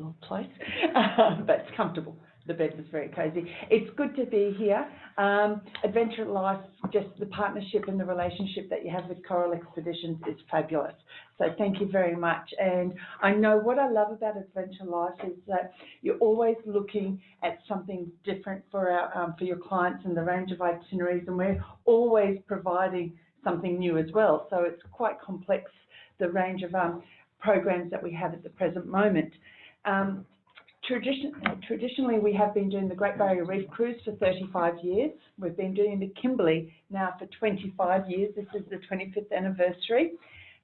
old place, but it's comfortable. The bed was very cosy. It's good to be here. Adventure Life, just the partnership and the relationship that you have with Coral Expeditions is fabulous. So thank you very much. And I know what I love about Adventure Life is that you're always looking at something different for our for your clients and the range of itineraries, and we're always providing something new as well. So it's quite complex, the range of programs that we have at the present moment. Traditionally, we have been doing the Great Barrier Reef Cruise for 35 years. We've been doing the Kimberley now for 25 years. This is the 25th anniversary.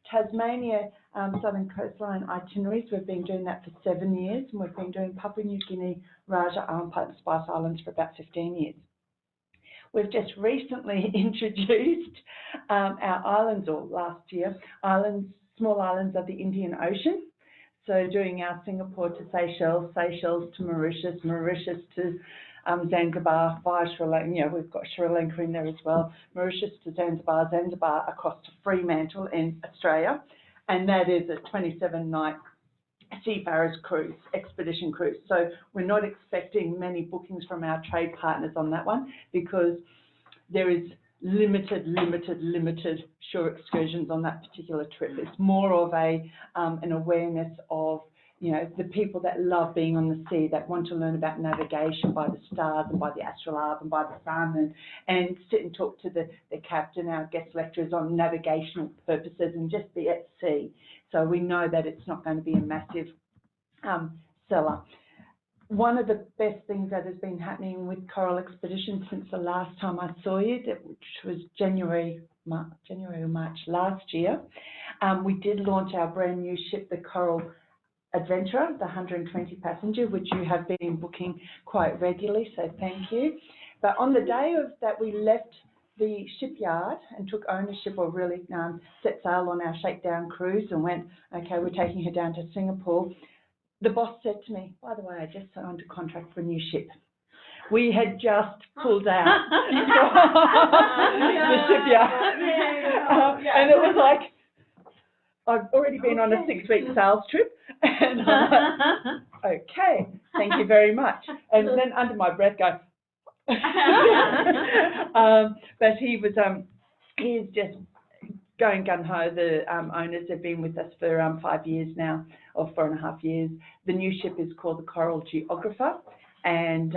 Tasmania Southern Coastline itineraries, we've been doing that for 7 years, and we've been doing Papua New Guinea, Raja, Armpite and Spice Islands for about 15 years. We've just recently introduced our islands, or last year, small islands of the Indian Ocean. So doing our Singapore to Seychelles, Seychelles to Mauritius, Mauritius to Zanzibar via Sri Lanka. You know, we've got Sri Lanka in there as well. Mauritius to Zanzibar, Zanzibar across to Fremantle in Australia. And that is a 27-night seafarers cruise, expedition cruise. So we're not expecting many bookings from our trade partners on that one, because there is limited shore excursions on that particular trip. It's more of an awareness of, you know, the people that love being on the sea, that want to learn about navigation by the stars and by the astrolabe and by the sun, and sit and talk to the captain, our guest lecturers, on navigational purposes and just be at sea. So we know that it's not going to be a massive seller. One of the best things that has been happening with Coral Expeditions since the last time I saw you, which was January or March last year, we did launch our brand new ship, the Coral Adventurer, the 120 passenger, which you have been booking quite regularly, so thank you. But on the day of that, we left the shipyard and took ownership, or really set sail on our shakedown cruise and went, okay, we're taking her down to Singapore. The boss said to me, by the way, I just signed a contract for a new ship. We had just pulled out the shipyard. And it was like, I've already been on a 6-week sales trip. And I'm like, okay, thank you very much. And then under my breath go, but he is just going gung-ho. The owners have been with us for 5 years now, or 4.5 years. The new ship is called the Coral Geographer, and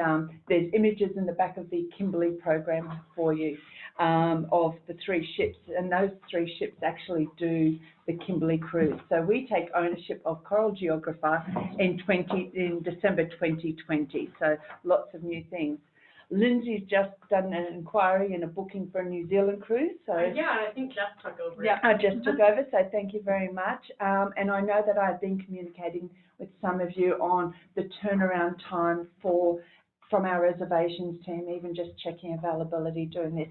there's images in the back of the Kimberley program for you of the 3 ships, and those 3 ships actually do the Kimberley cruise. So we take ownership of Coral Geographer in December 2020, so lots of new things. Lindsay's just done an inquiry and a booking for a New Zealand cruise. So yeah, I think Jess took over. Yeah, I just took over, so thank you very much. And I know that I've been communicating with some of you on the turnaround time from our reservations team, even just checking availability, doing this.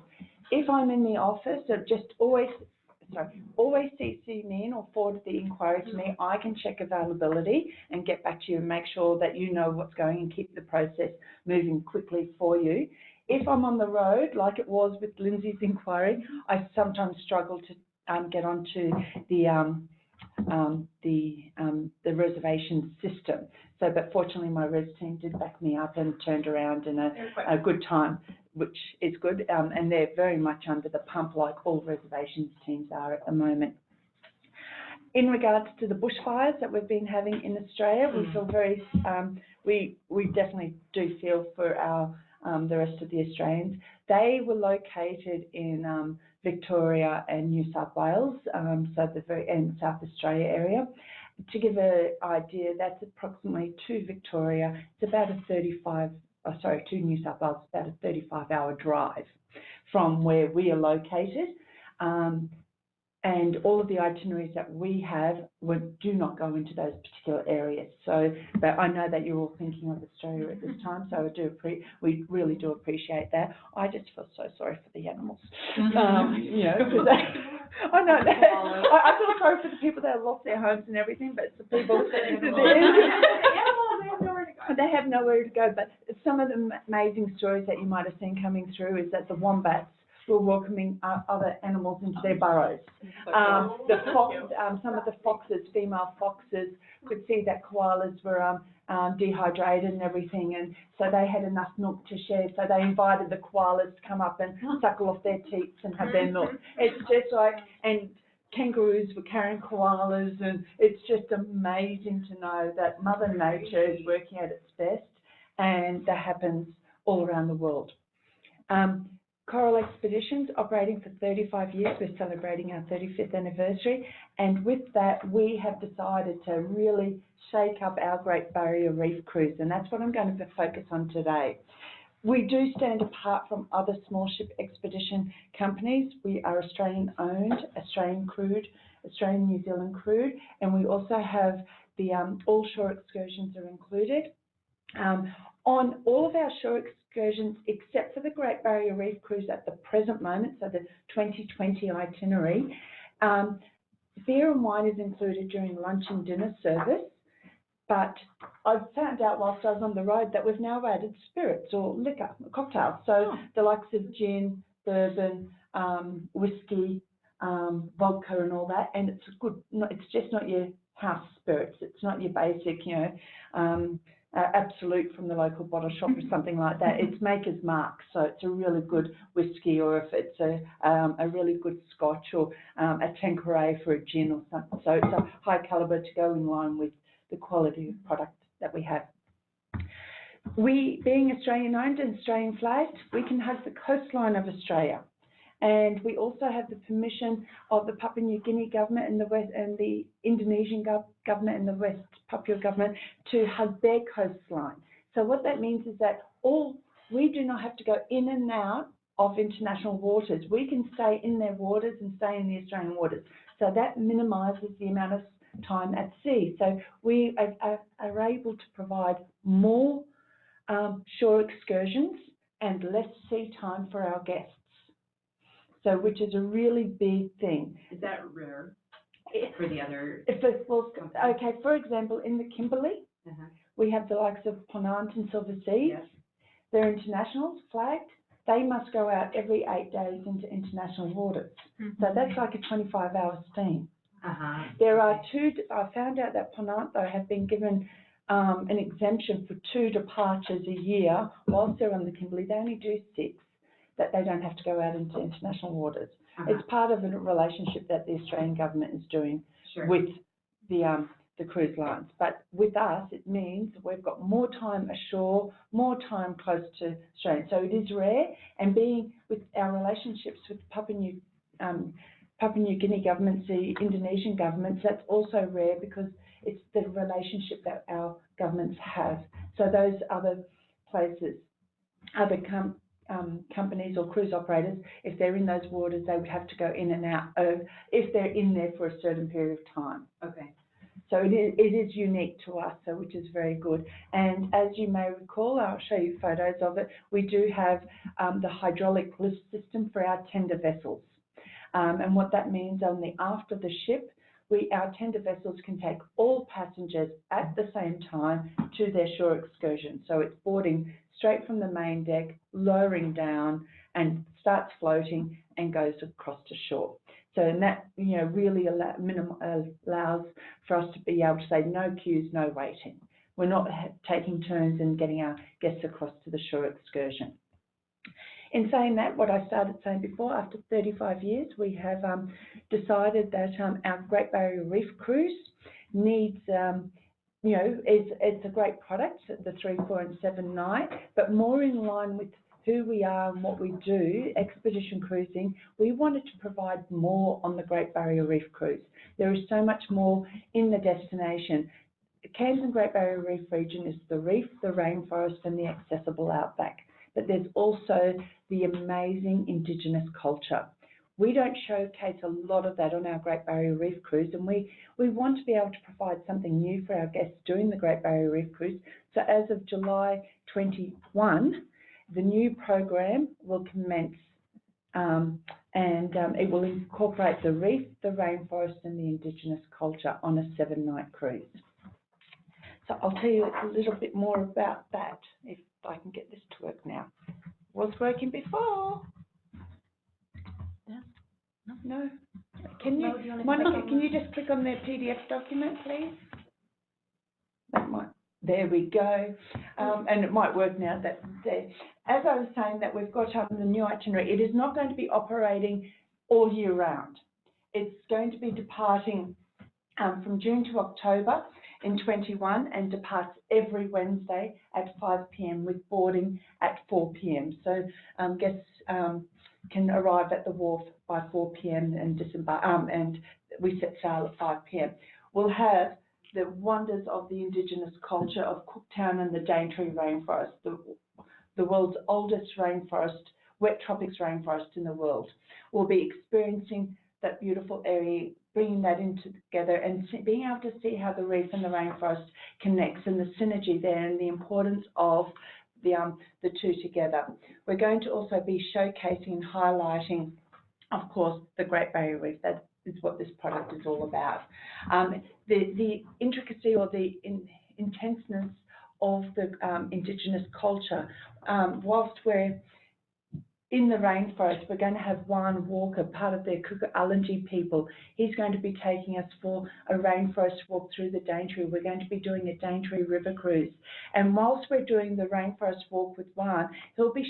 If I'm in the office, so just always CC me in or forward the inquiry to me. I can check availability and get back to you and make sure that you know what's going and keep the process moving quickly for you. If I'm on the road, like it was with Lindsay's inquiry, I sometimes struggle to get onto the reservation system. So, but fortunately, my res team did back me up and turned around in a good time, which is good, and they're very much under the pump like all reservations teams are at the moment. In regards to the bushfires that we've been having in Australia, we feel very, we definitely do feel for the rest of the Australians. They were located in Victoria and New South Wales, so and South Australia area. To give an idea, that's approximately to Victoria. It's about to New South Wales, about a 35-hour drive from where we are located. And all of the itineraries that we have do not go into those particular areas. So, but I know that you're all thinking of Australia at this time, so we really do appreciate that. I just feel so sorry for the animals, you know, because I know that. I feel sorry for the people that have lost their homes and everything, but it's the people they have nowhere to go. But some of the amazing stories that you might have seen coming through is that the wombats were welcoming other animals into their burrows. So The cool. fox, Thank you. some of the foxes, female foxes, could see that koalas were dehydrated and everything, and so they had enough milk to share. So they invited the koalas to come up and suckle off their teats and have their milk. It's just like, and kangaroos were carrying koalas, and it's just amazing to know that Mother Nature is working at its best, and that happens all around the world. Coral Expeditions, operating for 35 years. We're celebrating our 35th anniversary, and with that, we have decided to really shake up our Great Barrier Reef cruise, and that's what I'm going to focus on today. We do stand apart from other small ship expedition companies. We are Australian-owned, Australian-crewed, Australian-New Zealand crewed, and we also have the all shore excursions are included. On all of our shore excursions, except for the Great Barrier Reef cruise at the present moment, so the 2020 itinerary, beer and wine is included during lunch and dinner service. But I found out whilst I was on the road that we've now added spirits or liquor, cocktails. So the likes of gin, bourbon, whiskey, vodka and all that. And it's good, it's just not your house spirits. It's not your basic, Absolute from the local bottle shop or something like that. It's Maker's Mark, so it's a really good whiskey, or if it's a really good scotch, or a Tanqueray for a gin or something. So it's a high calibre to go in line with the quality of product that we have. We, being Australian-owned and Australian-flagged, we can have the coastline of Australia. And we also have the permission of the Papua New Guinea government and the West, and the Indonesian government and the West Papua government to hug their coastline. So what that means is that we do not have to go in and out of international waters. We can stay in their waters and stay in the Australian waters. So that minimises the amount of time at sea. So we are able to provide more shore excursions and less sea time for our guests. So, which is a really big thing. Is that rare for the other? Okay, for example, in the Kimberley, we have the likes of Ponant and Silver Seas. Yes. They're internationals, flagged. They must go out every 8 days into international waters. So that's like a 25-hour steam. There are I found out that Ponant, though, have been given an exemption for 2 departures a year whilst they're on the Kimberley. They only do 6. That they don't have to go out into international waters. It's part of a relationship that the Australian government is doing with the cruise lines. But with us, it means we've got more time ashore, more time close to Australia. So it is rare, and being with our relationships with Papua New Guinea governments, the Indonesian governments, that's also rare because it's the relationship that our governments have. So those other places, other companies or cruise operators, if they're in those waters, they would have to go in and out if they're in there for a certain period of time. Okay. So it is unique to us, so which is very good. And as you may recall, I'll show you photos of it. We do have the hydraulic lift system for our tender vessels, and what that means on the aft of the ship, our tender vessels can take all passengers at the same time to their shore excursion. So it's boarding straight from the main deck, lowering down, and starts floating and goes across to shore. So that really allows for us to be able to say no queues, no waiting. We're not taking turns and getting our guests across to the shore excursion. In saying that, what I started saying before, after 35 years, we have decided that our Great Barrier Reef cruise needs, it's a great product, the 3, 4 and 7 night, but more in line with who we are and what we do, expedition cruising, we wanted to provide more on the Great Barrier Reef cruise. There is so much more in the destination. The Cairns and Great Barrier Reef region is the reef, the rainforest and the accessible outback. But there's also the amazing Indigenous culture. We don't showcase a lot of that on our Great Barrier Reef cruise, and we want to be able to provide something new for our guests doing the Great Barrier Reef cruise. So as of July 21, the new program will commence, and it will incorporate the reef, the rainforest and the Indigenous culture on a 7-night cruise. So I'll tell you a little bit more about that if I can get this to work now. Was working before. No? Can you, Mo, do you wanna Monica, click on can you the- just click on the PDF document, please? That might, there we go. And it might work now that there. As I was saying, that we've got the new itinerary, it is not going to be operating all year round. It's going to be departing from June to October in 21 and departs every Wednesday at 5 p.m. with boarding at 4 p.m. So guests can arrive at the wharf by 4 p.m. and disembark, and we set sail at 5 p.m. We'll have the wonders of the Indigenous culture of Cooktown and the Daintree Rainforest, the world's oldest rainforest, wet tropics rainforest in the world. We'll be experiencing that beautiful area, bringing that into together and being able to see how the reef and the rainforest connects and the synergy there and the importance of the two together. We're going to also be showcasing and highlighting, of course, the Great Barrier Reef. That is what this product is all about. The intricacy or the intenseness of the Indigenous culture. Whilst we're in the rainforest, we're going to have Juan Walker, part of the Kuku-Alanji people. He's going to be taking us for a rainforest walk through the Daintree. We're going to be doing a Daintree River cruise. And whilst we're doing the rainforest walk with Juan, he'll be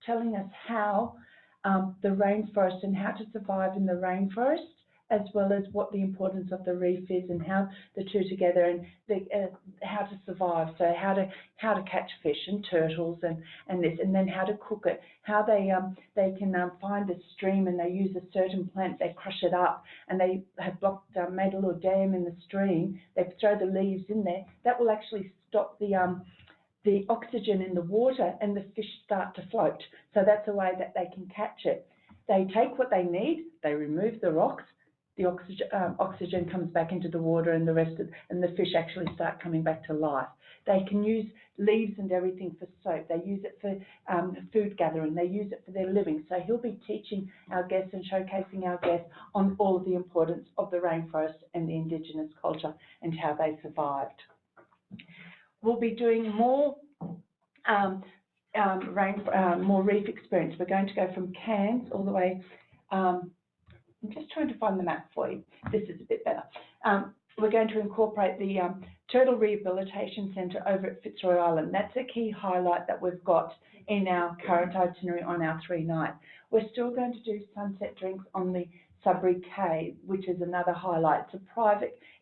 telling us how the rainforest and how to survive in the rainforest, as well as what the importance of the reef is and how the two together and how to survive. So how to catch fish and turtles and this, and then how to cook it. How they can find a stream and they use a certain plant. They crush it up and they have made a little dam in the stream. They throw the leaves in there. That will actually stop the oxygen in the water and the fish start to float. So that's a way that they can catch it. They take what they need. They remove the rocks. The oxygen comes back into the water and and the fish actually start coming back to life. They can use leaves and everything for soap. They use it for food gathering. They use it for their living. So he'll be teaching our guests and showcasing our guests on all of the importance of the rainforest and the Indigenous culture and how they survived. We'll be doing more more reef experience. We're going to go from Cairns all the way. I'm just trying to find the map for you. This is a bit better. We're going to incorporate the Turtle Rehabilitation Centre over at Fitzroy Island. That's a key highlight that we've got in our current itinerary on our 3-night. We're still going to do sunset drinks on the Sudbury Cay, which is another highlight.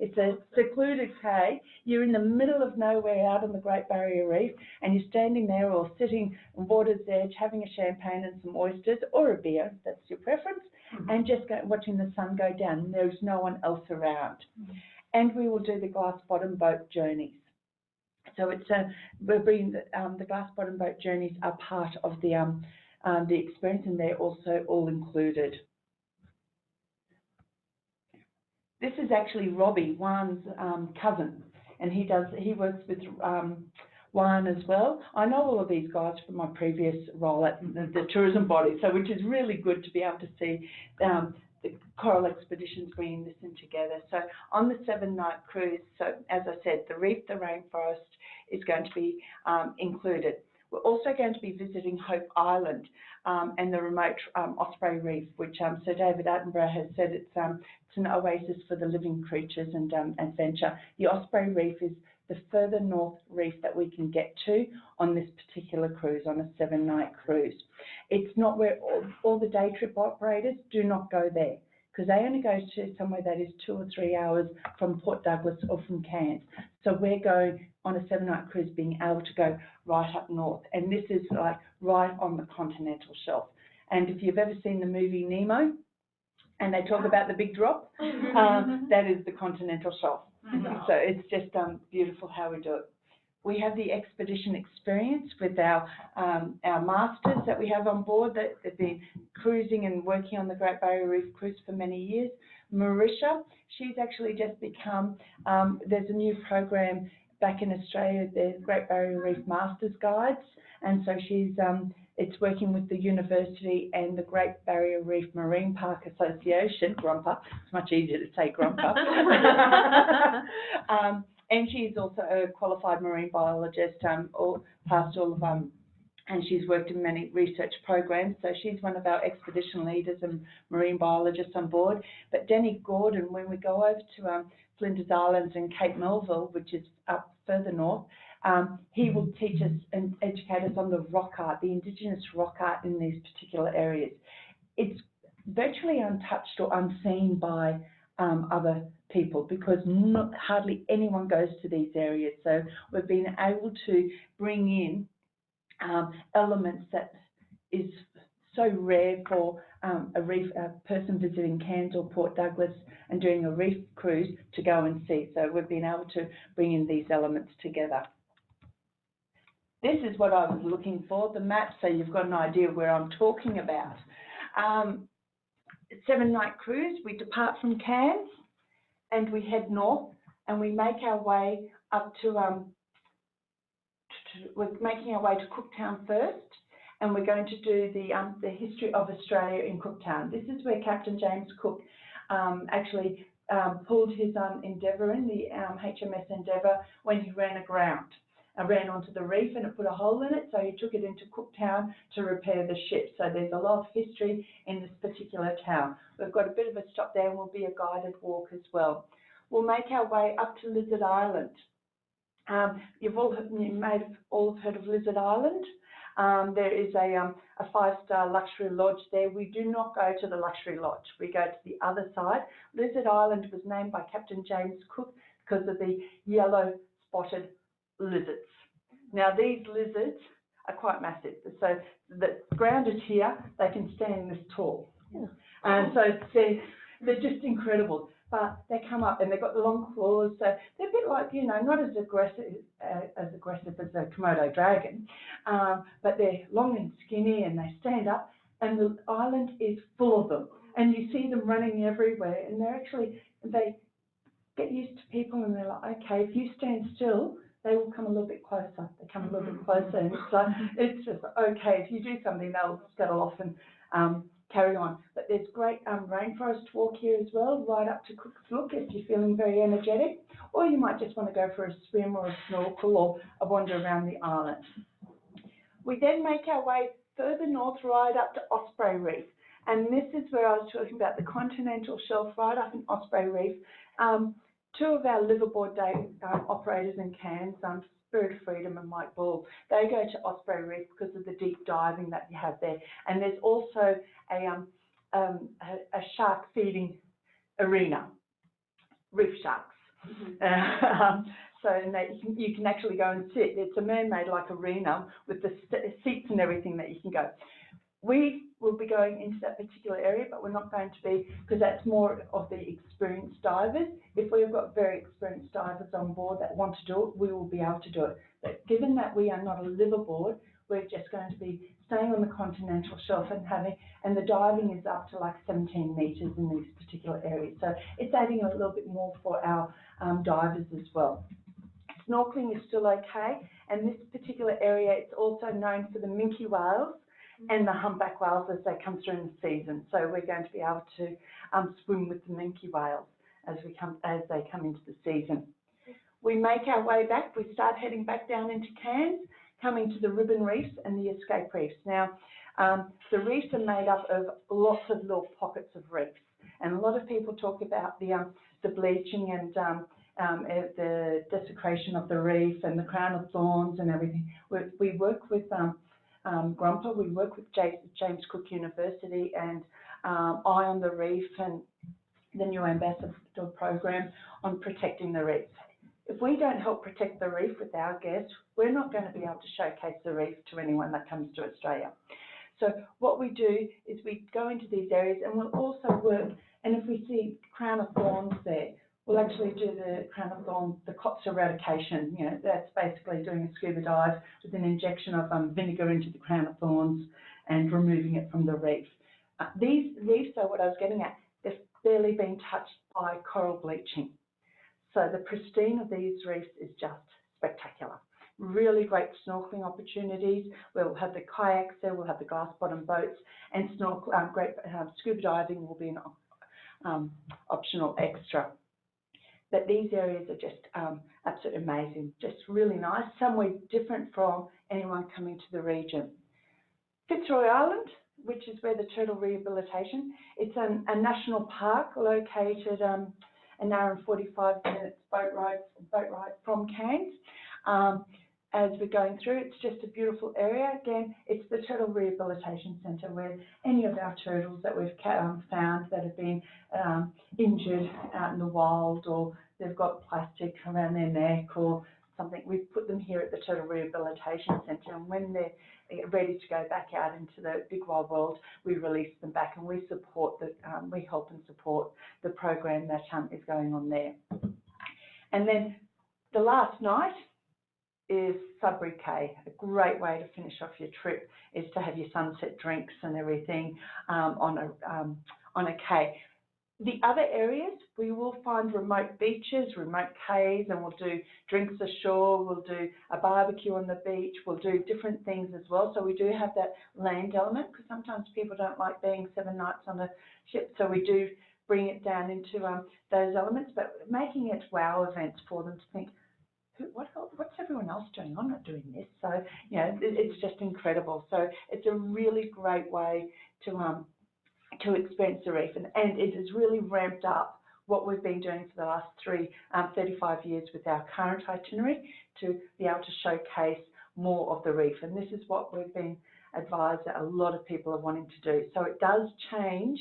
It's a secluded cay. You're in the middle of nowhere out on the Great Barrier Reef and you're standing there or sitting on water's edge having a champagne and some oysters or a beer, if that's your preference, and just watching the sun go down. There's no one else around. And we will do the glass bottom boat journeys. So we're bringing the glass bottom boat journeys are part of the experience, and they're also all included. This is actually Robbie, Juan's cousin, and he works with Juan as well. I know all of these guys from my previous role at the tourism body, so which is really good to be able to see the Coral Expeditions bringing this in together. So on the 7-night cruise, so as I said, the reef, the rainforest is going to be included. We're also going to be visiting Hope Island and the remote Osprey Reef, which Sir David Attenborough has said it's an oasis for the living creatures and adventure. The Osprey Reef is the further north reef that we can get to on this particular cruise, on a 7-night cruise. It's not where all the day trip operators do not go there, because they only go to somewhere that is 2 or 3 hours from Port Douglas or from Cairns. So we're going on a 7-night cruise, being able to go right up north. And this is like right on the continental shelf. And if you've ever seen the movie Nemo, and they talk about the big drop, that is the continental shelf. So it's just beautiful how we do it. We have the expedition experience with our masters that we have on board that have been cruising and working on the Great Barrier Reef cruise for many years. Marisha, she's actually just become, there's a new program back in Australia, the Great Barrier Reef Masters Guides, and so she's it's working with the university and the Great Barrier Reef Marine Park Association, GRUMPA. It's much easier to say GRUMPA. And she's also a qualified marine biologist, passed all of and she's worked in many research programs. So she's one of our expedition leaders and marine biologists on board. But Danny Gordon, when we go over to Flinders Islands and Cape Melville, which is up further north, he will teach us and educate us on the rock art, the Indigenous rock art in these particular areas. It's virtually untouched or unseen by other people because hardly anyone goes to these areas. So we've been able to bring in elements that is so rare for a person visiting Cairns or Port Douglas and doing a reef cruise to go and see. So we've been able to bring in these elements together. This is what I was looking for, the map, so you've got an idea where I'm talking about. 7-night cruise, we depart from Cairns and we head north and we make our way up to we're making our way to Cooktown first, and we're going to do the history of Australia in Cooktown. This is where Captain James Cook actually pulled his Endeavour in, the HMS Endeavour, when he ran aground. Ran onto the reef and it put a hole in it, so he took it into Cooktown to repair the ship. So there's a lot of history in this particular town. We've got a bit of a stop there and will be a guided walk as well. We'll make our way up to Lizard Island. You may have all heard of Lizard Island. There is a 5-star luxury lodge there. We do not go to the luxury lodge. We go to the other side. Lizard Island was named by Captain James Cook because of the yellow spotted lizards. Now these lizards are quite massive. So the ground is here. They can stand this tall. And so they're just incredible. But they come up and they've got the long claws, so they're a bit like, you know, not as aggressive as a Komodo dragon, but they're long and skinny and they stand up, and the island is full of them. And you see them running everywhere, and they get used to people, and they're like, okay, if you stand still, they will come a little bit closer. They come a little bit closer, and it's just okay. If you do something, they'll scuttle off and carry on. But there's great rainforest walk here as well, right up to Cook's Look if you're feeling very energetic, or you might just want to go for a swim or a snorkel or a wander around the island. We then make our way further north right up to Osprey Reef, and this is where I was talking about the continental shelf right up in Osprey Reef. Two of our liveaboard day operators in Cairns, Spirit of Freedom and Mike Bull, they go to Osprey Reef because of the deep diving that you have there. And there's also a shark feeding arena, reef sharks. So you can actually go and sit. It's a man-made like arena with the seats and everything that you can go. We will be going into that particular area, but we're not going to be, because that's more of the experienced divers. If we've got very experienced divers on board that want to do it, we will be able to do it. But given that we are not a liveaboard, we're just going to be staying on the continental shelf and the diving is up to like 17 metres in these particular areas. So it's adding a little bit more for our divers as well. Snorkeling is still okay, and this particular area, it's also known for the minke whales and the humpback whales as they come through in the season. So we're going to be able to swim with the minke whales as they come into the season. We make our way back. We start heading back down into Cairns, coming to the ribbon reefs and the escape reefs. Now, the reefs are made up of lots of little pockets of reefs, and a lot of people talk about the bleaching and the desecration of the reef and the crown of thorns and everything. We work with Grumpa, we work with James Cook University and Eye on the Reef and the new ambassador program on protecting the reef. If we don't help protect the reef with our guests, we're not going to be able to showcase the reef to anyone that comes to Australia. So what we do is we go into these areas and we'll also work, and if we see crown of thorns there, we'll actually do the crown of thorns, the COTS eradication. You know, that's basically doing a scuba dive with an injection of vinegar into the crown of thorns and removing it from the reef. These reefs are what I was getting at. They've barely been touched by coral bleaching. So the pristine of these reefs is just spectacular. Really great snorkeling opportunities. We'll have the kayaks there, we'll have the glass bottom boats, and scuba diving will be an optional extra. but these areas are just absolutely amazing, just really nice, somewhere different from anyone coming to the region. Fitzroy Island, which is where the turtle rehabilitation, it's a national park located an hour and 45 minutes boat ride from Cairns. As we're going through, it's just a beautiful area. Again, it's the Turtle Rehabilitation Centre where any of our turtles that we've found that have been injured out in the wild, or they've got plastic around their neck or something, we've put them here at the Turtle Rehabilitation Centre, and when they're ready to go back out into the big wide world, we release them back, and we support we help and support the program that is going on there. And then the last night is Sudbury Cay. A great way to finish off your trip is to have your sunset drinks and everything on a cay. The other areas, we will find remote beaches, remote cays, and we'll do drinks ashore, we'll do a barbecue on the beach, we'll do different things as well. So we do have that land element, because sometimes people don't like being 7 nights on a ship, so we do bring it down into those elements, but making it wow events for them to think, what's everyone else doing? I'm not doing this. So, you know, it's just incredible. So it's a really great way to experience the reef, and it has really ramped up what we've been doing for the last 35 years with our current itinerary, to be able to showcase more of the reef. And this is what we've been advised that a lot of people are wanting to do. So it does change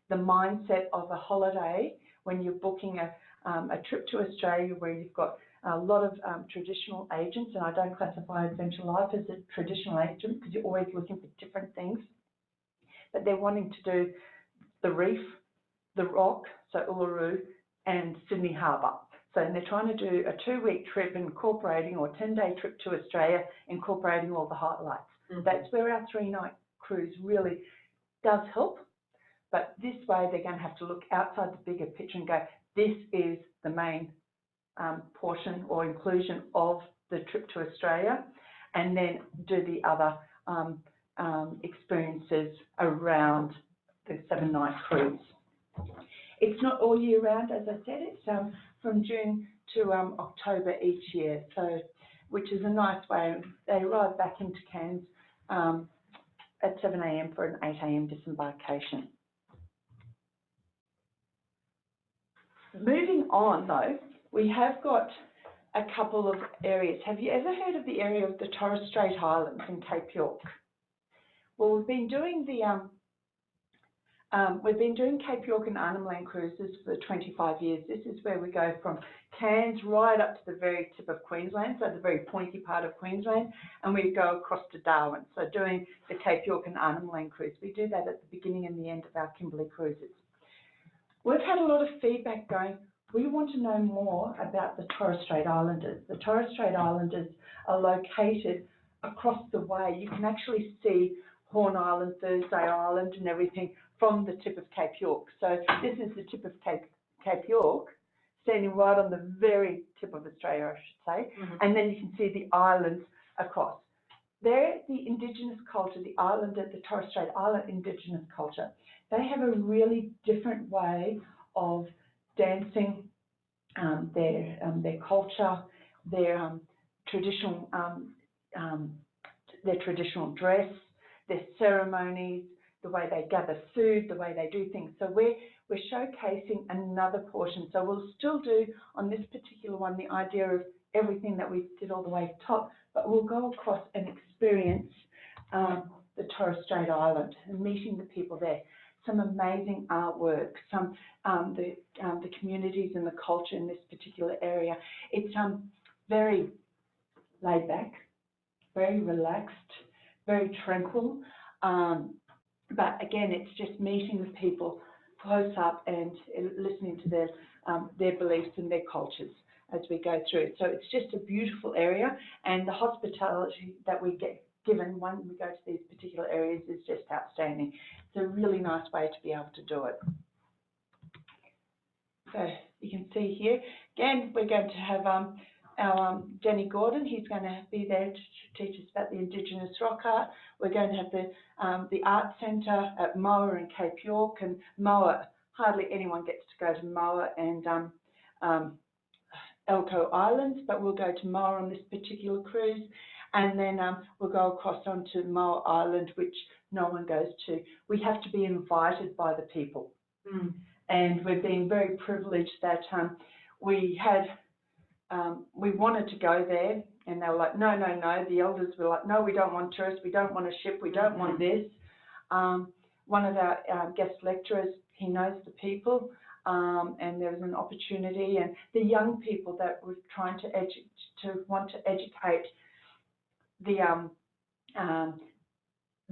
the mindset of a holiday when you're booking a trip to Australia, where you've got a lot of traditional agents, and I don't classify Adventure Life as a traditional agent because you're always looking for different things, but they're wanting to do the reef, the rock, so Uluru, and Sydney Harbour. So they're trying to do a 2-week trip incorporating, or 10-day trip to Australia, incorporating all the highlights. Mm-hmm. That's where our 3-night cruise really does help, but this way they're going to have to look outside the bigger picture and go, this is the main portion or inclusion of the trip to Australia, and then do the other experiences around the 7-night cruise. It's not all year round, as I said. It's from June to October each year, so which is a nice way. They arrive back into Cairns at 7 a.m. for an 8 a.m. disembarkation. Moving on, though, we have got a couple of areas. Have you ever heard of the area of the Torres Strait Islands in Cape York? Well, we've been doing Cape York and Arnhem Land cruises for 25 years. This is where we go from Cairns right up to the very tip of Queensland, so the very pointy part of Queensland, and we go across to Darwin. So doing the Cape York and Arnhem Land cruise, we do that at the beginning and the end of our Kimberley cruises. We've had a lot of feedback going, we want to know more about the Torres Strait Islanders. The Torres Strait Islanders are located across the way. You can actually see Horn Island, Thursday Island and everything from the tip of Cape York. So this is the tip of Cape York, standing right on the very tip of Australia, I should say. Mm-hmm. And then you can see the islands across. They're the Indigenous culture, the Torres Strait Island Indigenous culture. They have a really different way of dancing, their culture, their traditional dress, their ceremonies, the way they gather food, the way they do things. So we're showcasing another portion. So we'll still do on this particular one the idea of everything that we did all the way top, but we'll go across and experience the Torres Strait Island and meeting the people there. Some amazing artwork, some the communities and the culture in this particular area. It's very laid back, very relaxed, very tranquil. But again, it's just meeting with people close up and listening to their beliefs and their cultures as we go through it. So it's just a beautiful area, and the hospitality that we get given when we go to these particular areas is just outstanding. It's a really nice way to be able to do it. So you can see here, again, we're going to have our Jenny Gordon. He's going to be there to teach us about the Indigenous rock art. We're going to have the Art Centre at Moa in Cape York, and Moa, hardly anyone gets to go to Moa, and Elcho Islands, but we'll go to Moa on this particular cruise, and then we'll go across onto Moa Island, which no one goes to. We have to be invited by the people. And we've been very privileged that we wanted to go there, and they were like, no. The elders were like, no, we don't want tourists, we don't want a ship, we don't want this. One of our guest lecturers, he knows the people, and there was an opportunity, and the young people that were trying to want to educate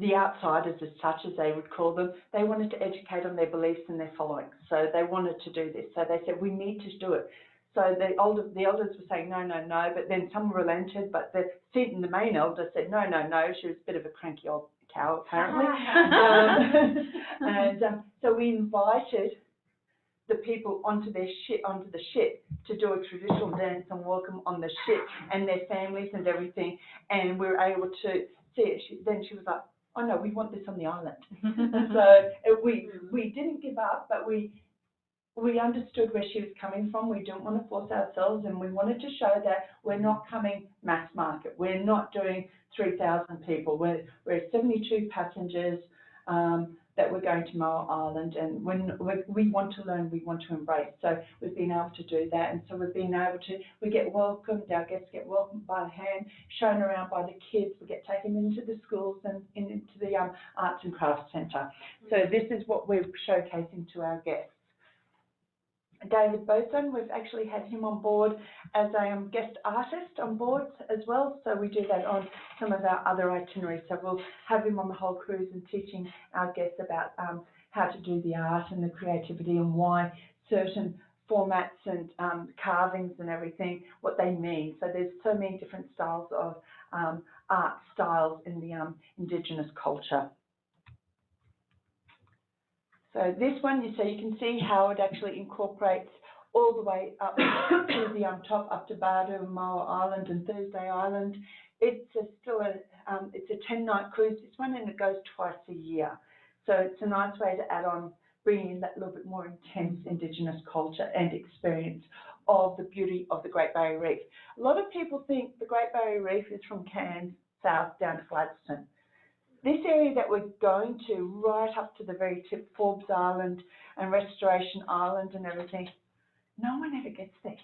the outsiders, as such as they would call them, they wanted to educate on their beliefs and their following. So they wanted to do this. So they said, we need to do it. So the elders were saying, no, but then some relented, but the main elder said, no. She was a bit of a cranky old cow, apparently. So we invited the people onto the ship to do a traditional dance and welcome on the ship, and their families and everything, and we were able to see it. Then she was like, oh no, we want this on the island. And so we didn't give up, but we understood where she was coming from. We didn't want to force ourselves, and we wanted to show that we're not coming mass market. We're not doing 3,000 people. We're 72 passengers that we're going to Moa Island, and when we want to learn, we want to embrace. So we've been able to do that, and so we get welcomed, our guests get welcomed by the hand, shown around by the kids, we get taken into the schools and into the Arts and Crafts Centre. So this is what we're showcasing to our guests. David Boson, we've actually had him on board as a guest artist on board as well. So we do that on some of our other itineraries. So we'll have him on the whole cruise and teaching our guests about how to do the art and the creativity and why certain formats and carvings and everything, what they mean. So there's so many different styles of art styles in the Indigenous culture. So this one, you can see how it actually incorporates all the way up to the top, up to Badu and Moa Island and Thursday Island. It's still it's a 10-night cruise, this one, and it goes twice a year. So it's a nice way to add on, bring in that little bit more intense Indigenous culture and experience of the beauty of the Great Barrier Reef. A lot of people think the Great Barrier Reef is from Cairns south down to Gladstone. This area that we're going to, right up to the very tip, Forbes Island and Restoration Island and everything, no one ever gets there.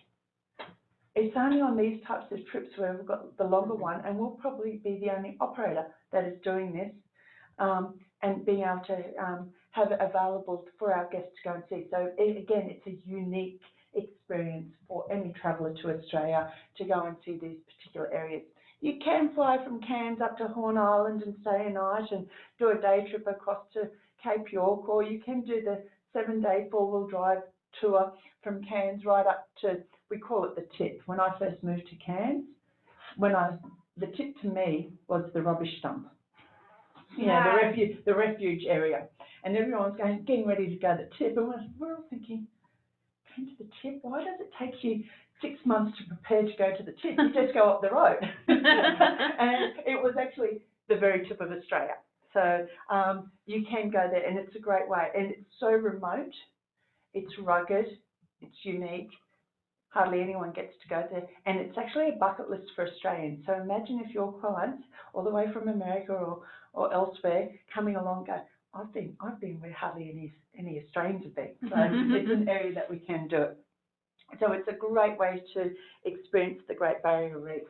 It's only on these types of trips where we've got the longer one, and we'll probably be the only operator that is doing this, and being able to have it available for our guests to go and see. So again, it's a unique experience for any traveller to Australia to go and see these particular areas. You can fly from Cairns up to Horn Island and stay a night and do a day trip across to Cape York, or you can do the 7-day 4-wheel drive tour from Cairns right up to, we call it the tip. When I first moved to Cairns, the tip to me was the rubbish dump. The refuge area. And everyone's getting ready to go to the tip, and we're all thinking, going to the tip? Why does it take you 6 months to prepare to go to the tip? You just go up the road. And it was actually the very tip of Australia. So you can go there, and it's a great way. And it's so remote, it's rugged, it's unique. Hardly anyone gets to go there. And it's actually a bucket list for Australians. So imagine if your clients, all the way from America or elsewhere, coming along go, I've been where hardly any Australians have been. So it's an area that we can do it. So it's a great way to experience the Great Barrier Reef.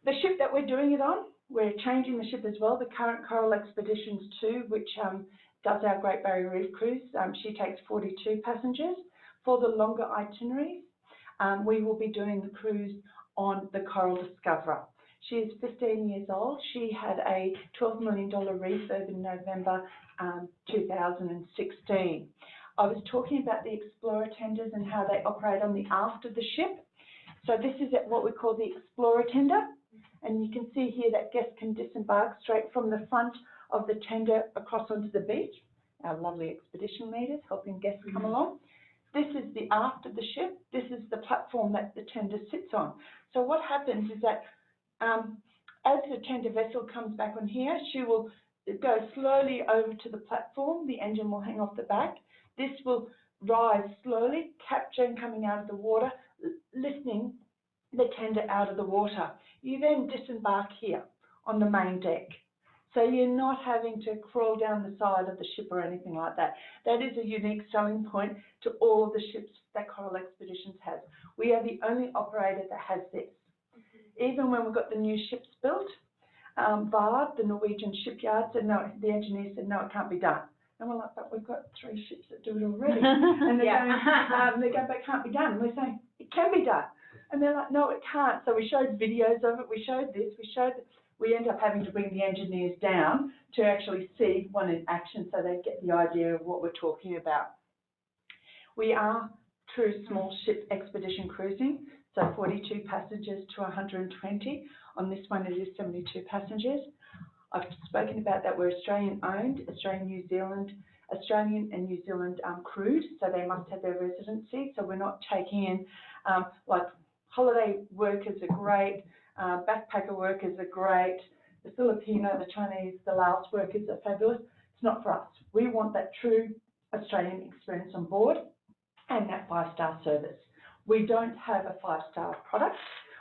The ship that we're doing it on, we're changing the ship as well. The current Coral Expeditions 2, which does our Great Barrier Reef cruise, she takes 42 passengers. For the longer itineraries, we will be doing the cruise on the Coral Discoverer. She is 15 years old. She had a $12 million refurb in November 2016. I was talking about the Explorer tenders and how they operate on the aft of the ship. So this is what we call the Explorer tender. And you can see here that guests can disembark straight from the front of the tender across onto the beach. Our lovely expedition leaders helping guests come along. This is the aft of the ship. This is the platform that the tender sits on. So what happens is that as the tender vessel comes back on here, she will go slowly over to the platform. The engine will hang off the back. This will rise slowly, capturing coming out of the water, lifting the tender out of the water. You then disembark here on the main deck. So you're not having to crawl down the side of the ship or anything like that. That is a unique selling point to all of the ships that Coral Expeditions has. We are the only operator that has this. Even when we got the new ships built, VARD, the Norwegian shipyard, said no, the engineer said no, it can't be done. And we're like, but we've got 3 ships that do it already. And they're going, but it can't be done. And we're saying, it can be done. And they're like, no, it can't. So we showed videos of it, we showed this, we end up having to bring the engineers down to actually see one in action so they get the idea of what we're talking about. We are true small ship expedition cruising, so 42 passengers to 120. On this one, it is 72 passengers. I've spoken about that we're Australian owned, Australian and New Zealand crewed, so they must have their residency. So we're not taking in, like holiday workers are great, backpacker workers are great, the Filipino, the Chinese, the Laos workers are fabulous. It's not for us. We want that true Australian experience on board and that 5-star service. We don't have a 5-star product.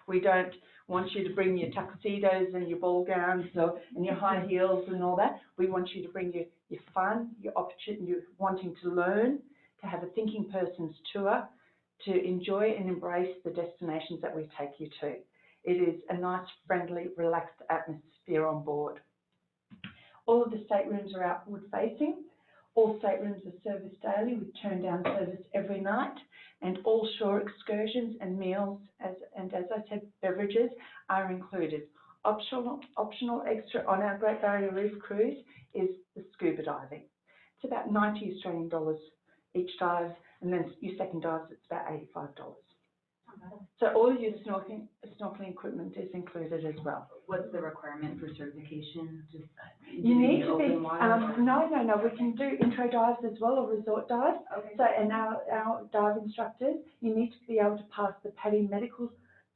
We don't want you to bring your tuxedos and your ball gowns and your high heels and all that. We want you to bring your fun, your opportunity, your wanting to learn, to have a thinking person's tour, to enjoy and embrace the destinations that we take you to. It is a nice, friendly, relaxed atmosphere on board. All of the staterooms are outward facing. All staterooms are serviced daily with turn-down service every night, and all shore excursions and meals, as I said, beverages are included. Optional extra on our Great Barrier Reef cruise is the scuba diving. It's about 90 Australian dollars each dive, and then your second dives, it's about $85. So all your snorkeling equipment is included as well. What's the requirement for certification? Just you need to be, no. we can do intro dives as well, or resort dives. Okay. So, and our dive instructors, you need to be able to pass the PADI medical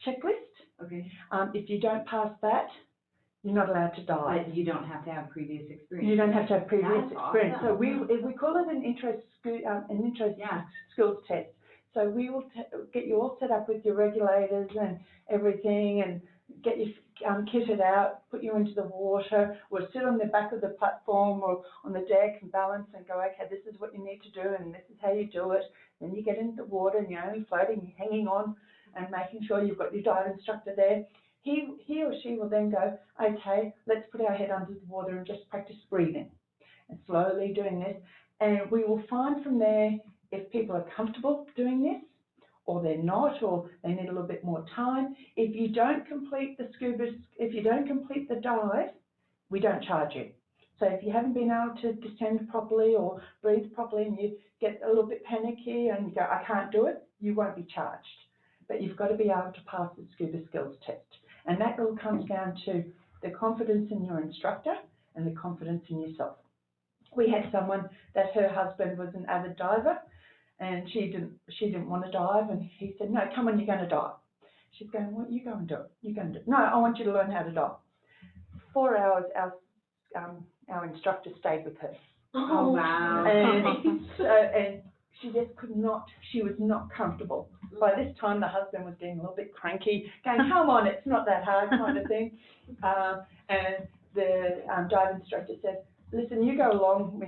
checklist. Okay. If you don't pass that, you're not allowed to dive. But you don't have to have previous experience. You don't have to have previous That's experience. awesome. So we call it an intro skills test. So we will get you all set up with your regulators and everything, and get you kitted out, put you into the water, or sit on the back of the platform or on the deck and balance and go, okay, this is what you need to do and this is how you do it. Then you get into the water and you're only floating, you're hanging on and making sure you've got your dive instructor there. He or she will then go, okay, let's put our head under the water and just practice breathing and slowly doing this. And we will find from there if people are comfortable doing this, or they're not, or they need a little bit more time. If you don't complete the dive, we don't charge you. So if you haven't been able to descend properly or breathe properly and you get a little bit panicky and you go, I can't do it, you won't be charged. But you've got to be able to pass the scuba skills test. And that all comes down to the confidence in your instructor and the confidence in yourself. We had someone that her husband was an avid diver, and she didn't want to dive, and he said, no, come on, you're going to dive. She's going, well, you go and do it. You're going to do it. No, I want you to learn how to dive. 4 hours, our instructor stayed with her. Oh, wow. And she just could not, she was not comfortable. By this time, the husband was getting a little bit cranky, going, come on, it's not that hard, kind of thing. And the dive instructor said, listen, you go along.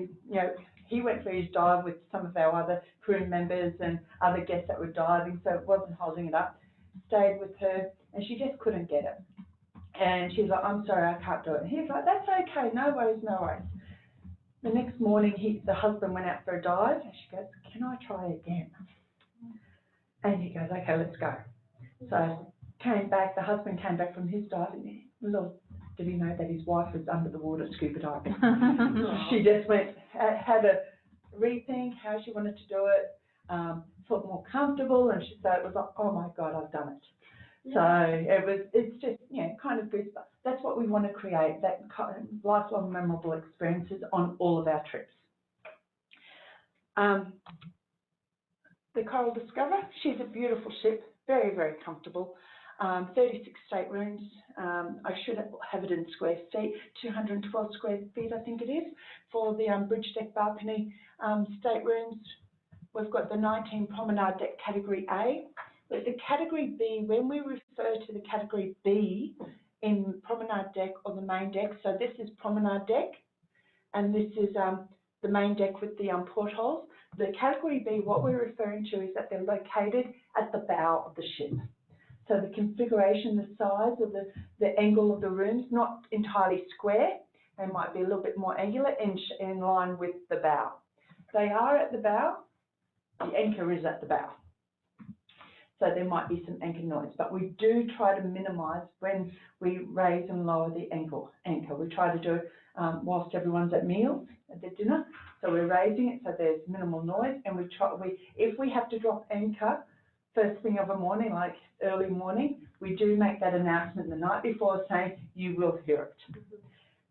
He went for his dive with some of our other crew members and other guests that were diving, so it wasn't holding it up. Stayed with her, and she just couldn't get it. And she's like, I'm sorry, I can't do it. And he's like, that's okay, no worries, no worries. The next morning, the husband went out for a dive, and she goes, can I try again? And he goes, okay, let's go. So the husband came back from his dive, and did he know that his wife was under the water scuba diving? She just had a rethink how she wanted to do it, felt more comfortable, and so it was like, oh my God, I've done it. Yeah. So it's just, kind of good. That's what we want to create, that kind of lifelong memorable experiences on all of our trips. The Coral Discoverer, she's a beautiful ship, very, very comfortable. 36 staterooms. I should have it in square feet, 212 square feet, I think it is, for the bridge deck balcony staterooms. we've got the 19 Promenade Deck Category A. But the Category B, when we refer to the Category B in Promenade Deck or the main deck, so this is Promenade Deck, and this is the main deck with the portholes. The Category B, what we're referring to is that they're located at the bow of the ship. So the configuration, the size of the angle of the rooms, not entirely square. They might be a little bit more angular in line with the bow. They are at the bow. The anchor is at the bow. So there might be some anchor noise, but we do try to minimise when we raise and lower the anchor. We try to do it whilst everyone's at meals, at their dinner. So we're raising it so there's minimal noise, and if we have to drop anchor first thing of a morning, like early morning, we do make that announcement the night before saying you will hear it.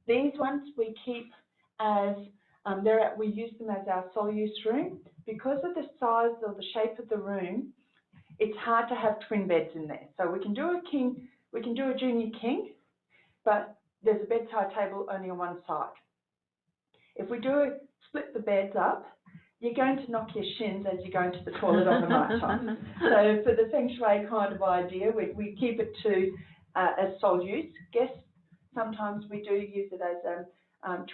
These ones we keep as, we use them as our sole use room. Because of the size or the shape of the room, it's hard to have twin beds in there. So we can do a king, we can do a junior king, but there's a bedside table only on one side. If we split the beds up, you're going to knock your shins as you're going to the toilet on the night time. So for the feng shui kind of idea, we keep it to as sole use. Guests, sometimes we do use it as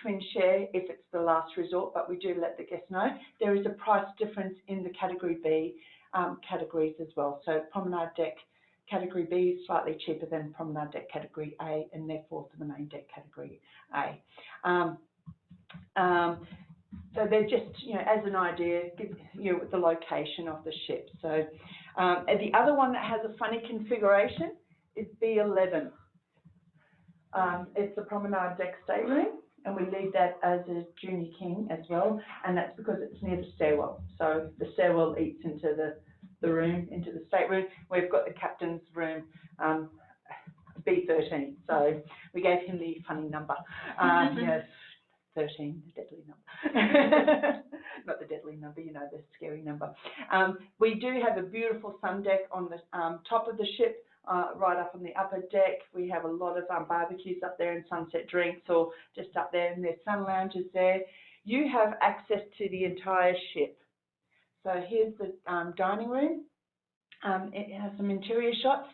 twin share if it's the last resort, but we do let the guests know. There is a price difference in the Category B categories as well. So Promenade Deck Category B is slightly cheaper than Promenade Deck Category A, and therefore for the main deck Category A. So they're just, as an idea, give you the location of the ship. So and the other one that has a funny configuration is B11. It's the Promenade Deck stateroom, and we leave that as a junior king as well, and that's because it's near the stairwell. So the stairwell eats into the room, into the stateroom. We've got the captain's room, B13, so we gave him the funny number. 13, the deadly number. Not the deadly number, the scary number. We do have a beautiful sun deck on the top of the ship, right up on the upper deck. We have a lot of barbecues up there and sunset drinks, or just up there, and there's sun lounges there. You have access to the entire ship. So here's the dining room. It has some interior shots.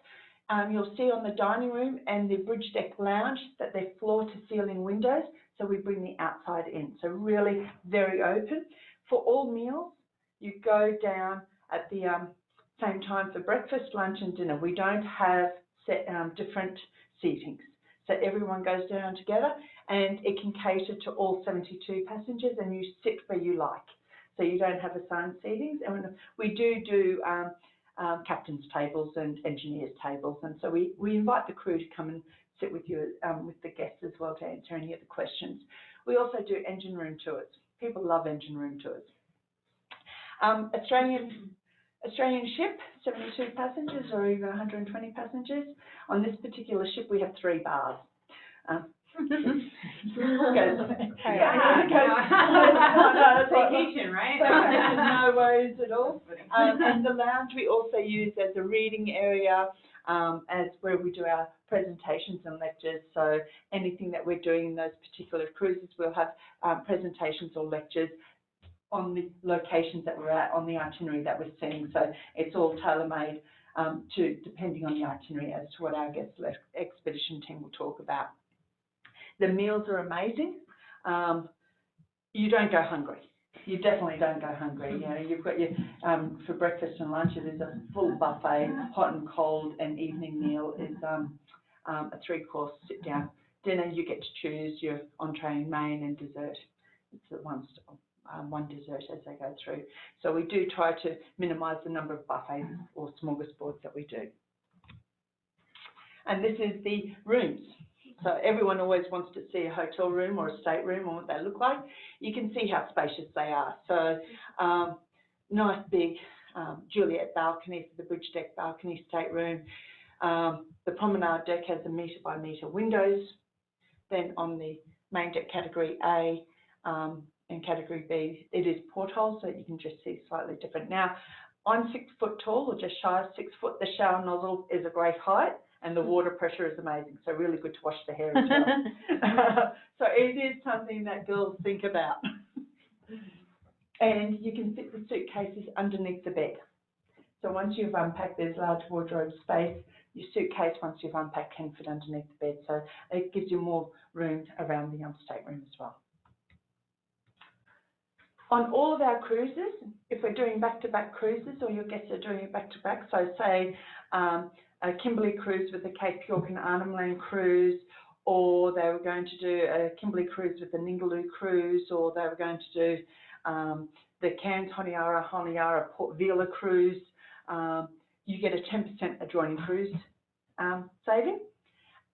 You'll see on the dining room and the bridge deck lounge that they're floor-to-ceiling windows, so we bring the outside in. So really very open. For all meals, you go down at the same time for breakfast, lunch and dinner. We don't have set different seatings. So everyone goes down together, and it can cater to all 72 passengers, and you sit where you like. So you don't have assigned seatings. And we do captain's tables and engineers' tables, and so we invite the crew to come and sit with you, with the guests as well, to answer any of the questions. We also do engine room tours. People love engine room tours. Australian ship, 72 passengers or even 120 passengers. On this particular ship, we have 3 bars. Vacation, right? No worries at all. And the lounge we also use as a reading area, as where we do our presentations and lectures. So anything that we're doing in those particular cruises, we'll have presentations or lectures on the locations that we're at, on the itinerary that we're seeing. So it's all tailor-made depending on the itinerary as to what our guest expedition team will talk about. The meals are amazing. You don't go hungry. You definitely don't go hungry. You've got your, for breakfast and lunch, it is a full buffet. Hot and cold and evening meal is a 3-course sit-down. Dinner, you get to choose your entree, main and dessert. It's a one dessert as they go through. So we do try to minimise the number of buffets or smorgasbords that we do. And this is the rooms. So everyone always wants to see a hotel room or a stateroom and what they look like. You can see how spacious they are. So nice big Juliet balcony for the bridge deck balcony stateroom. The promenade deck has a metre by metre windows. Then on the main deck category A and category B, it is porthole, so you can just see slightly different. Now, I'm 6 foot tall, or just shy of 6 foot. The shower nozzle is a great height, and the water pressure is amazing, so really good to wash the hair as well. So it is something that girls think about. And you can fit the suitcases underneath the bed. So once you've unpacked, there's large wardrobe space. Your suitcase, once you've unpacked, can fit underneath the bed. So it gives you more room around the stateroom as well. On all of our cruises, if we're doing back-to-back cruises or your guests are doing it back-to-back, so say a Kimberley cruise with the Cape York and Arnhem Land cruise, or they were going to do a Kimberley cruise with the Ningaloo cruise, or they were going to do the Cairns Honiara Port Vila cruise, you get a 10% adjoining cruise saving.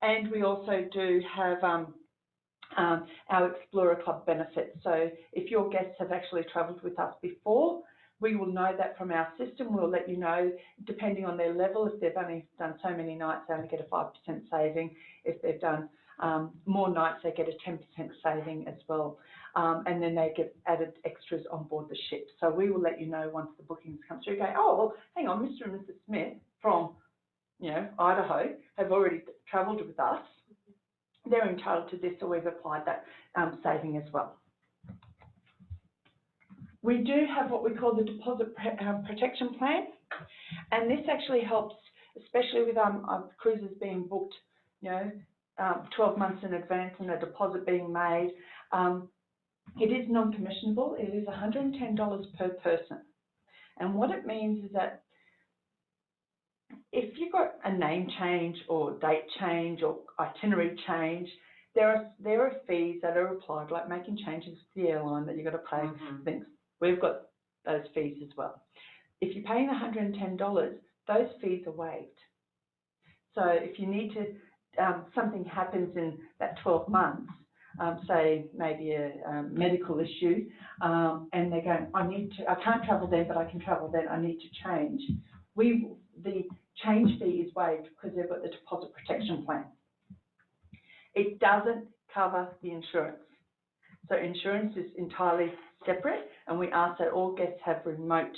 And we also do have our Explorer Club benefits. So if your guests have actually travelled with us before, we will know that from our system. We'll let you know, depending on their level, if they've only done so many nights, they only get a 5% saving. If they've done more nights, they get a 10% saving as well. And then they get added extras on board the ship. So we will let you know once the bookings come through. Go, oh, well, hang on, Mr. and Mrs. Smith from, Idaho have already travelled with us. They're entitled to this, so we've applied that saving as well. We do have what we call the deposit protection plan, and this actually helps, especially with cruises being booked, 12 months in advance and a deposit being made. It is non-commissionable. It is $110 per person, and what it means is that if you've got a name change or date change or itinerary change, there are fees that are applied, like making changes to the airline that you've got to pay things. We've got those fees as well. If you're paying $110, those fees are waived. So if you need to, something happens in that 12 months, say maybe a medical issue, and they're going, I can't travel there, but I can travel then, I need to change. The change fee is waived because they've got the deposit protection plan. It doesn't cover the insurance. So insurance is entirely separate, and we ask that all guests have remote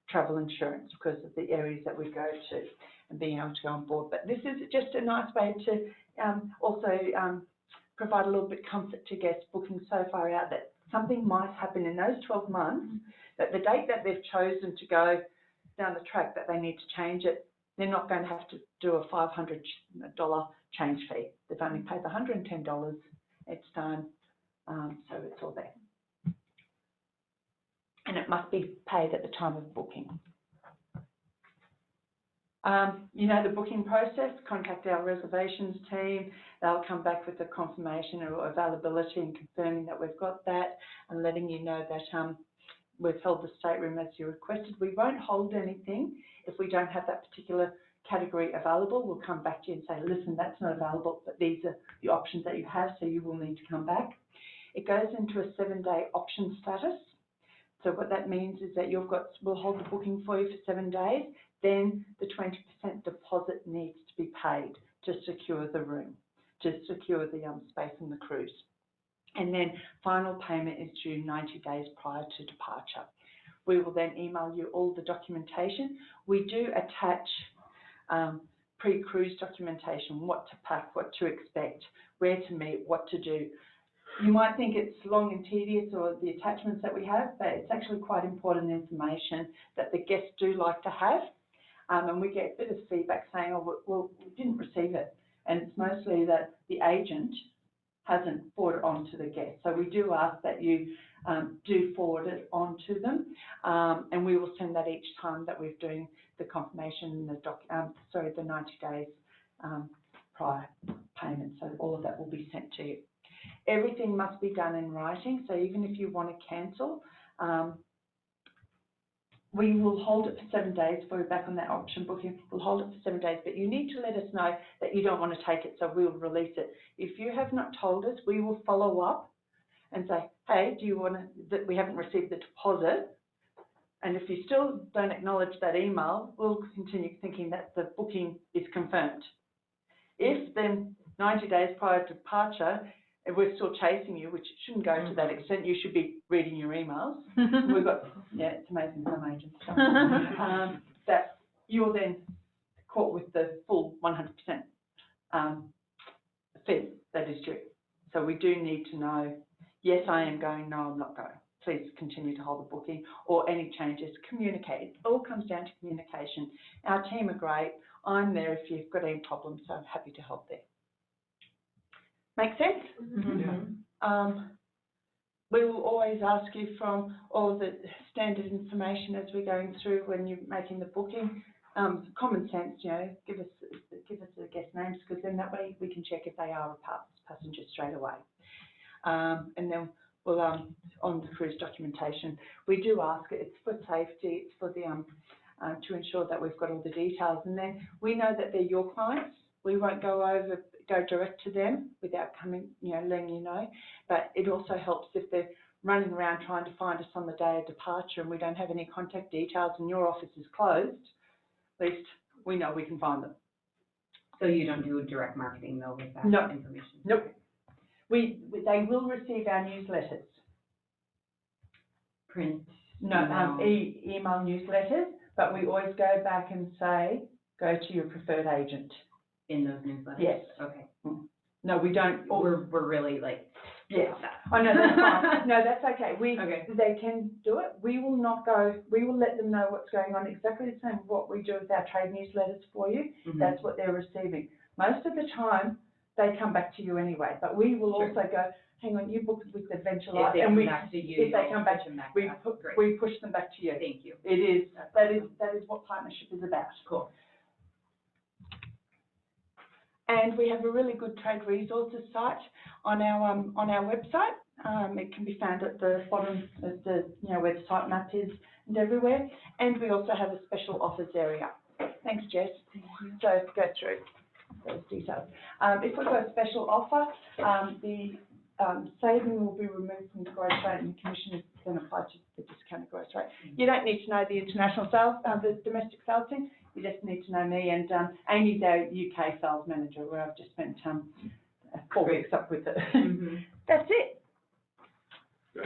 travel insurance because of the areas that we go to and being able to go on board. But this is just a nice way to also provide a little bit of comfort to guests booking so far out that something might happen in those 12 months, that the date that they've chosen to go down the track that they need to change it, they're not going to have to do a $500 change fee. They've only paid the $110, it's done, so it's all there. And it must be paid at the time of booking. The booking process, contact our reservations team. They'll come back with the confirmation or availability and confirming that we've got that and letting you know that we've held the stateroom as you requested. We won't hold anything if we don't have that particular category available. We'll come back to you and say, listen, that's not available, but these are the options that you have, so you will need to come back. It goes into a 7-day option status. So what that means is that we'll hold the booking for you for 7 days, then the 20% deposit needs to be paid to secure the room, to secure the space on the cruise. And then final payment is due 90 days prior to departure. We will then email you all the documentation. We do attach pre-cruise documentation, what to pack, what to expect, where to meet, what to do. You might think it's long and tedious or the attachments that we have, but it's actually quite important information that the guests do like to have. And we get a bit of feedback saying, oh, well, we didn't receive it. And it's mostly that the agent hasn't forwarded it on to the guest. So we do ask that you do forward it on to them. And we will send that each time that we're doing the confirmation, the 90 days prior payment. So all of that will be sent to you. Everything must be done in writing. So even if you want to cancel, we will hold it for 7 days. If we're back on that option booking, we'll hold it for 7 days, but you need to let us know that you don't want to take it, so we'll release it. If you have not told us, we will follow up and say, hey, do you want to, that we haven't received the deposit? And if you still don't acknowledge that email, we'll continue thinking that the booking is confirmed. If then 90 days prior to departure, if we're still chasing you, which shouldn't go to that extent, you should be reading your emails. We've got, it's amazing some agents. That you're then caught with the full 100% fee that is due. So we do need to know, yes, I am going, no, I'm not going. please continue to hold the booking, or any changes, communicate. It all comes down to communication. Our team are great. I'm there if you've got any problems, so I'm happy to help there. Make sense? Mm-hmm. We will always ask you from all the standard information as we're going through when you're making the booking. Common sense, you know, give us the guest names, because then that way we can check if they are a passenger straight away. And then we'll on the cruise documentation, we do ask it. It's for safety. It's for the to ensure that we've got all the details. And then we know that they're your clients. We won't go direct to them without coming, you know, letting you know. But it also helps if they're running around trying to find us on the day of departure and we don't have any contact details and your office is closed. At least we know we can find them. So you don't do direct marketing though with that No. information? Nope. They will receive our newsletters. Print? No, email newsletters, but we always go back and say, go to your preferred agent. In those newsletters? Yes. Okay. No, we don't. We're really like, Yes. Oh, no, that's fine. No, that's okay. Okay. They can do it. We will not go, we will let them know what's going on, exactly the same what we do with our trade newsletters for you. Mhm. That's what they're receiving. Most of the time, they come back to you anyway, but we will Sure. also go, hang on, you booked with Adventure If Life, they and come back to you, if they you'll come back, push them back we to us. Great. we push them back to you. Thank you. It is, that is what partnership is about. Cool. And we have a really good trade resources site on our website. It can be found at the bottom of the, you know, where the site map is and everywhere. And we also have a special offers area. Thanks, Jess. Thank you. So go through those details. If we've got a special offer, the saving will be removed from the gross rate and the commission is then applied to the discounted gross rate. You don't need to know the international sales, the domestic sales team. You just need to know me, and Amy's our UK sales manager, where I've just spent 4 weeks up with her. Mm-hmm. That's it.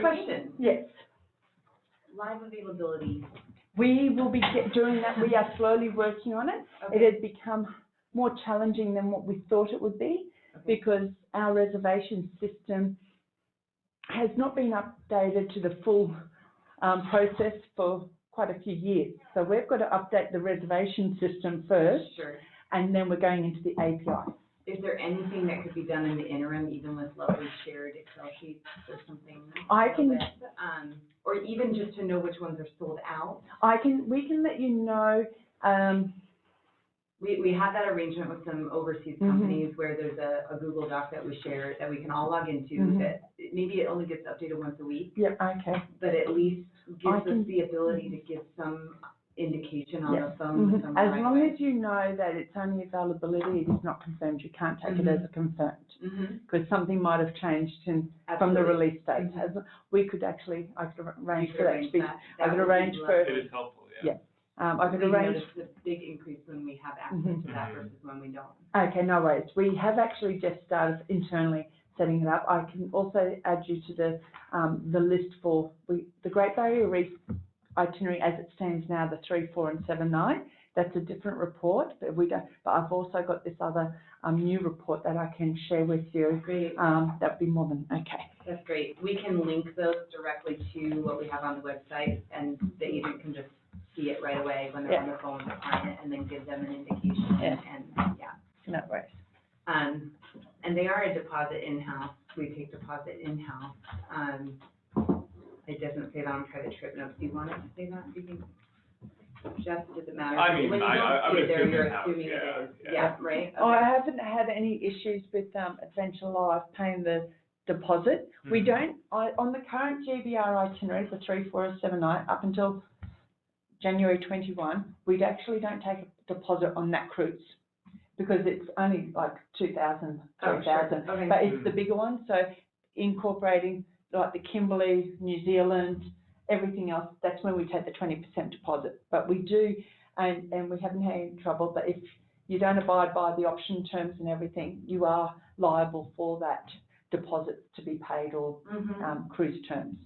Question. Yes. Live availability. We will be doing that. We are slowly working on it. Okay. It has become more challenging than what we thought it would be, Okay. because our reservation system has not been updated to the full process for quite a few years. So we've got to update the reservation system first, Sure. and then we're going into the API. Is there anything that could be done in the interim, even with lovely shared Excel sheets or something? I can- or even just to know which ones are sold out? We can let you know. We have that arrangement with some overseas Mhm. companies where there's a Google Doc that we share that we can all log into, Mhm. that maybe it only gets updated once a week, Yep. Okay. but at least gives can- us the ability to give some indication on Yeah. the phone with Mhm. someone As right long away. as you know that it's only availability, it is not confirmed. You can't take it Mhm. as a confirmed, Mhm. because something might have changed from the Absolutely. release date. Mhm. We could actually, I could arrange You for could that arrange to be. that. I could That would be arrange for- lovely. It is helpful, yeah. I could We arrange. notice a big increase when we have access Mhm. to that Mhm. versus when we don't. Okay, no worries. We have actually just started internally setting it up. I can also add you to the list for the Great Barrier Reef itinerary as it stands now, the 3, 4 and 7 night. That's a different report, but but I've also got this other new report that I can share with you. Great. That'd be more than okay. That's great. We can link those directly to what we have on the website, and the agent can just see it right away when they're on the phone with the client, and then give them an indication, Yeah. and, yeah. No worries. And they are a deposit in-house. We take deposit in-house. It doesn't say that on private trip notes. Do you want it to say that? Do you think? Jeff, does it matter? I mean, When you I don't see would it there, assume you're in-house, assuming yeah, it is. yeah. Yeah, right? Oh, I Okay. haven't had any issues with Adventure Life paying the deposit. We Mhm. don't, on the current GBR itinerary, the 3, 4 and 7 night, up until January 21, we actually don't take a deposit on that cruise, because it's only like 2,000, Oh, 3,000. sure. Okay. But it's the Mm. bigger one, so incorporating like the Kimberley, New Zealand, everything else, that's when we take the 20% deposit. But we do, and we haven't had any trouble, but if you don't abide by the option terms and everything, you are liable for that deposit to be paid, or Mhm. cruise terms,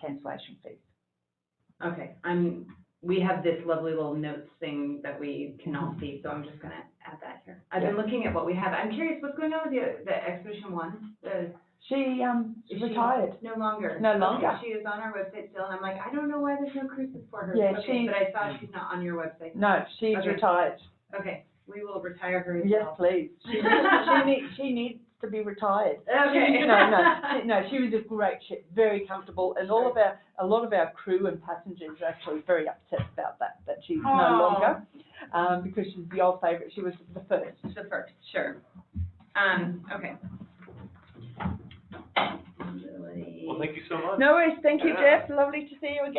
cancellation fees. Okay, we have this lovely little notes thing that we can all see, so I'm just gonna add that here. I've been looking at what we have. I'm curious, what's going on with the Expedition One? She's Is she- retired. No longer. No longer. She is on our website still, and I'm like, I don't know why there's no cruises for her. Yeah, Okay, but I saw she's not on your website. No, she's Okay. retired. Okay, we will retire her as Yes, well. please. She needs to be retired. Okay. No, she was a great ship, very comfortable, and a lot of our crew and passengers are actually very upset about that she's no longer, because she's the old favourite. She was the first. The first, sure. Okay. Well, thank you so much. No worries, thank you, Yeah. Jeff, lovely to see you again.